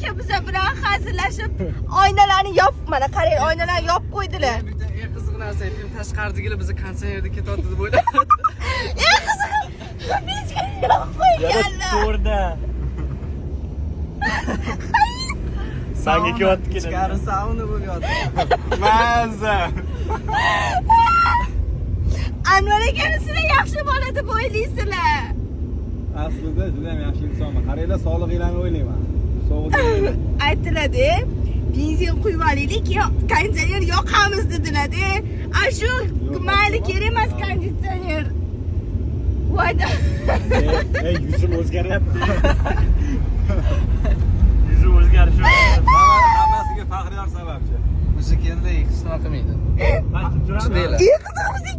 aka biza bilan hazillashib oynalarni yopib, mana qarang, oynalarni yopib qo'ydilar. Bitta eng qiziq narsa aytdim, tashqaridagilar bizni konsertga ketyapti deb o'ylayapti. Eng qizig'i, bizga yopib qo'yganlar. To'rda. Sanga kelyapti Ichkari sauna bo'lyapti. Mazza. Anvar akani sizlar yaxshi bola deb o'ylaysizlar. Aslida juda ham yaxshi insonman. Qaranglar, sog'lig'inglarni o'ylayman. Sovuqda Aytiladi, benzin quyib olaylik, konditsioner yoqamiz dedilar-da. Shu mayli kerak emas konditsioner. Voyda. Ey, yuzim o'zgaryapti. Yuzim o'zgarishi. hammasiga Faxriyor sababchi. Bizni keldi, hech nima qilmaydi. Chidaylar. Ey qizim,